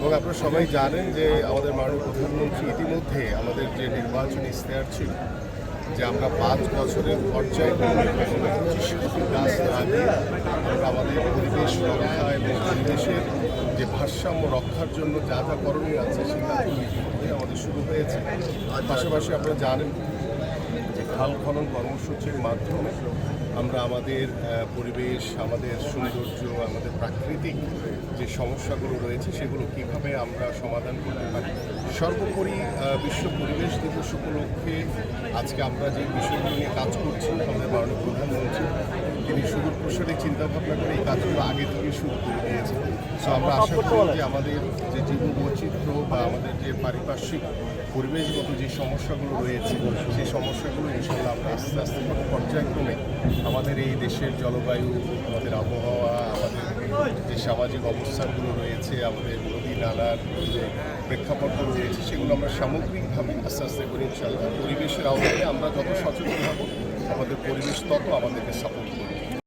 এবং আপনারা সবাই জানেন যে আমাদের মাননীয় প্রধানমন্ত্রী ইতিমধ্যে আমাদের যে নির্বাচনী ইশতেহার ছিল যে আমরা 5 বছরের পর্যায়ে 25 কোটি গাছ লাগিয়ে আমরা আমাদের পরিবেশ রক্ষা এবং পরিবেশের যে ভারসাম্য রক্ষার জন্য যা যা করণীয় আছে সেটা আমাদের শুরু হয়েছে। পাশাপাশি আপনারা জানেন যে খাল খনন কর্মসূচির মাধ্যমে আমরা আমাদের পরিবেশ, আমাদের সৌন্দর্য, আমাদের প্রাকৃতিক যে সমস্যাগুলো রয়েছে সেগুলো কীভাবে আমরা সমাধান করতে পারি। সর্বোপরি বিশ্ব পরিবেশ দিবস উপলক্ষে আজকে আমরা যে বিষয়গুলো নিয়ে কাজ করছি, আমাদের মাননীয় প্রধানমন্ত্রী তিনি সুদূর প্রসারী চিন্তাভাবনা করে এই কাজগুলো আগে থেকে শুরু করে দিয়েছেন। সো আমরা আশা করি যে আমাদের যে জীববৈচিত্র্য বা আমাদের যে পারিপার্শ্বিক পরিবেশগত যে সমস্যাগুলো রয়েছে সেই সমস্যাগুলো ইনশাআল্লাহ আমরা আস্তে আস্তে পর্যায়ক্রমে আমাদের এই দেশের জলবায়ু, আমাদের আবহাওয়া, আমাদের যে সামাজিক অবস্থানগুলো রয়েছে, আমাদের নদী নালার যে প্রেক্ষাপটগুলো রয়েছে সেগুলো আমরা সামগ্রিকভাবে আস্তে আস্তে করে ইনশাআল্লাহ পরিবেশের আওতায় আমরা যত সচেতন হব আমাদের পরিবেশ তত আমাদেরকে সাপোর্ট করবে।